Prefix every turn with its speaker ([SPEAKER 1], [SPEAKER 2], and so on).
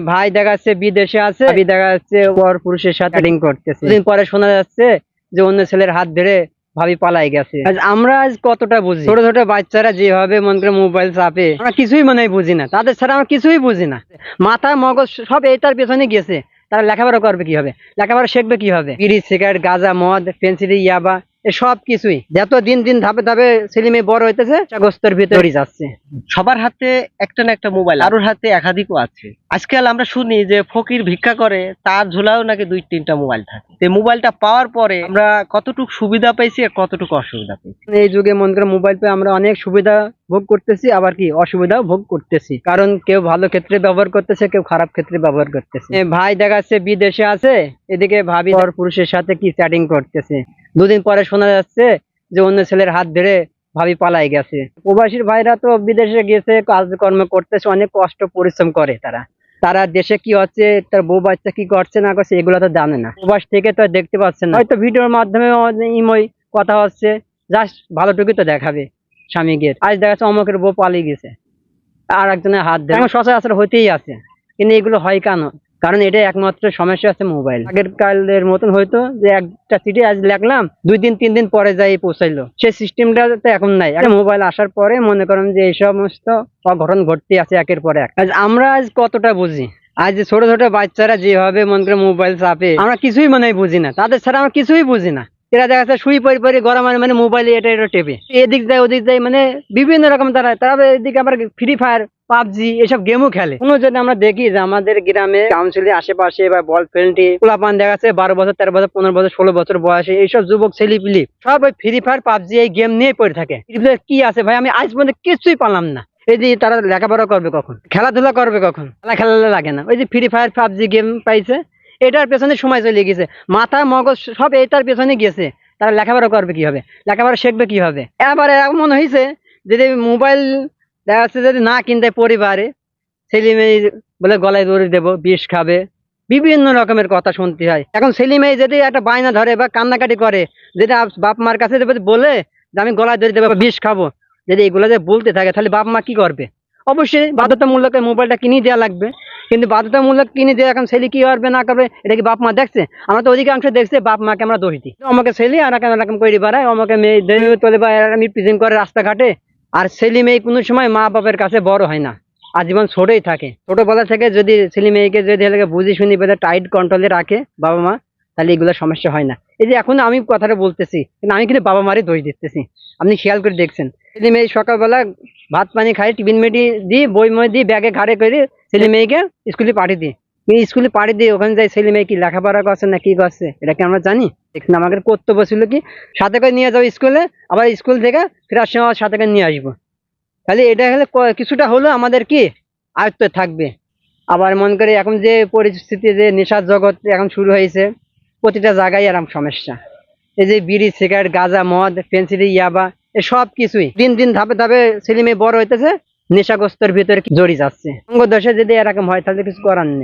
[SPEAKER 1] ভাই দেখা যাচ্ছে বিদেশে আছে, ভাবি দেখা যাচ্ছে পর পুরুষের সাথে চ্যাটিং করতেছে। দিন পরে শোনা যাচ্ছে যে অন্য ছেলের হাত ধরে ভাবি পালাই গেছে। আমরা আজ কতটা বুঝি, ছোট ছোট বাচ্চারা যেভাবে মন করে মোবাইল চাপে, আমরা কিছুই মনে হয় বুঝি না। তাদের ছাড়া আমরা কিছুই বুঝি না। মাথা মগজ সব এইটার পেছনে গেছে। তারা লেখাপড়া করবে কিভাবে, লেখাপড়া শিখবে কিভাবে? বিড়ি সিগারেট গাঁজা মদ পেন্সিলি ইয়াবা সব কিছুই যত দিন দিন ধাপে ধাপে ছেলে মেয়ে বড় হইতেছে গোস্তর ভিতরে যাচ্ছে।
[SPEAKER 2] সবার হাতে একটা না একটা মোবাইল, কারোর হাতে একাধিকও আছে। আজকাল আমরা শুনি যে ফকির ভিক্ষা করে, তার ঝোলাও নাকি 2-3টা মোবাইল থাকে। তো মোবাইলটা পাওয়ার পরে আমরা কতটুকু সুবিধা পাইছি আর কতটুকু অসুবিধা পাইছি।
[SPEAKER 1] এই যুগে মন করে মোবাইল পেয়ে আমরা অনেক সুবিধা ভোগ করতেছি, আবার কি অসুবিধাও ভোগ করতেছি। কারণ কেউ ভালো ক্ষেত্রে ব্যবহার করতেছে, কেউ খারাপ ক্ষেত্রে ব্যবহার করতেছে। ভাই দেখা যাচ্ছে বিদেশে আছে, এদিকে ভাবি পর পুরুষের সাথে কি চ্যাটিং করতেছে। দুদিন পরে শোনা যাচ্ছে যে অন্য ছেলের হাত ধরে ভাবি পালাই গেছে। প্রবাসীর ভাইরা তো বিদেশে গেছে, কাজকর্ম করতেছে, অনেক কষ্ট পরিশ্রম করে। তারা দেশে কি হচ্ছে, তার বউ বাচ্চা কি করছে না করছে এগুলো তো জানে না। প্রবাস থেকে তো দেখতে পাচ্ছে না, হয়তো ভিডিওর মাধ্যমে ইময় কথা হচ্ছে, জাস্ট ভালোটুকু তো দেখাবে স্বামীকে। আজ দেখা যাচ্ছে অমুকের বউ পালিয়ে গেছে, আর একজনের হাত ধরে। সচরাচর হইতেই আছে, কিন্তু এগুলো হয় কেন? কারণ এটা একমাত্র সমস্যা আছে মোবাইল। আগের কালের মতন হয়তো যে একটা চিঠি আজ লিখলাম 2 দিন 3 দিন পরে যাই পৌঁছাইলো, সেই সিস্টেমটা তো এখন নাই। মোবাইল আসার পরে মনে করেন যে এই সমস্ত অঘটন ঘটতে আছে একের পর এক। আজ আমরা আজ কতটা বুঝি, আজ ছোট ছোট বাচ্চারা যেভাবে মন করে মোবাইল চাপে, আমরা কিছুই মনে হয় বুঝি না। তাদের ছাড়া আমরা কিছুই বুঝি না। এরা দেখা যাচ্ছে শুই পরি পরি গরম মানে মোবাইলে এটা টেপে এদিক যায় ওদিক যায়, মানে বিভিন্ন রকম তারা এদিকে আবার ফ্রি ফায়ার পাবজি এসব গেমও খেলে। কোনো জন্য আমরা দেখি যে আমাদের গ্রামে কাউন্সিলের আশেপাশে বা বল ফিল্ডে পোলাপান দেখা যাচ্ছে 12 বছর 13 বছর 15 বছর 16 বছর বয়সে এইসব যুবক ছেলেপিলি সব ওই ফ্রি ফায়ার পাবজি এই গেম নিয়ে পড়ে থাকে। কি আছে ভাই, আমি আজ পর্যন্ত কিছুই পারলাম না। এই যে তারা লেখাপড়া করবে কখন, খেলাধুলা করবে কখন? খেলা লাগে না, ওই যে ফ্রি ফায়ার পাবজি গেম পাইছে, এটার পেছনে সময় চলে গেছে। মাথা মগজ সব এইটার পেছনে গেছে। তারা লেখাপড়া করবে কিভাবে, লেখাপড়া শিখবে কিভাবে? এবার এমন হয়েছে যদি মোবাইল দেখা যাচ্ছে যদি না কিনতে পরিবারে, ছেলে মেয়ে বলে গলায় দড়ি দেবো, বিষ খাবে, বিভিন্ন রকমের কথা শুনতে হয়। এখন ছেলে মেয়ে যদি একটা বায়না ধরে বা কান্নাকাটি করে, যেটা বাপ মার কাছে বলে যে আমি গলায় দড়ি দেবো, বিষ খাবো, যদি এগুলো যে বলতে থাকে তাহলে বাপ মা কি করবে? অবশ্যই বাধ্যতামূলক মোবাইলটা কিনে দেওয়া লাগবে। কিন্তু বাধ্যতামূলক কিনে দিয়ে এখন ছেলে কি করবে না করবে এটা কি বাপ মা দেখছে? আমরা তো অধিকাংশ দেখছে বাপ মাকে আমরা দোষ দিই। আমাকে ছেলে আর এরকম করে বেড়ায়, আমাকে মেয়ে তোলে বা প্রেজেন্ট করে রাস্তাঘাটে। আর ছেলে মেয়ে কোনো সময় মা বাপের কাছে বড় হয় না, আজীবন ছোটই থাকে। ছোটবেলা থেকে যদি ছেলে মেয়েকে যদি বুঝি শুনি বেঁধে টাইট কন্ট্রোলে রাখে বাবা মা, তাহলে এগুলো সমস্যা হয় না। এই যে এখন আমি কথাটা বলতেছি, কিন্তু আমি কিন্তু বাবা মারই দোষ দিতেছি। আপনি খেয়াল করে দেখছেন, ছেলে মেয়ে সকালবেলা ভাত পানি খাই, টিফিন মেডি দিই, বই মই দিই, ব্যাগে ঘাড়ে করে ছেলে মেয়েকে স্কুলে পাঠিয়ে দিই। কিন্তু স্কুলে পাঠিয়ে দিয়ে ওখানে যাই ছেলে মেয়ে কি লেখাপড়া করছে না কি করছে এটা কি আমরা জানি? দেখুন, আমাদের কর্তব্য ছিল কি সাথে করে নিয়ে যাবো স্কুলে, আবার স্কুল থেকে ফেরার সময় সাথে করে নিয়ে আসবো। তাহলে এটা হলে কিছুটা হলেও আমাদের কি আয়ত্তে থাকবে। আবার মন করে এখন যে পরিস্থিতি, যে নেশার জগৎ এখন শুরু হয়েছে, প্রতিটা জায়গায় এরকম সমস্যা। এই যে বিড়ি সিগারেট গাঁজা মদ পেন্সিলি ইয়াবা সব কিছুই দিন দিন ধাপে ধাপে ছেলে মেয়ে বড় হইতেছে, নেশাগ্রস্তর ভিতরে জড়িয়ে যাচ্ছে। অঙ্গ দশে যদি এরকম হয় তাহলে কিছু করার নেই।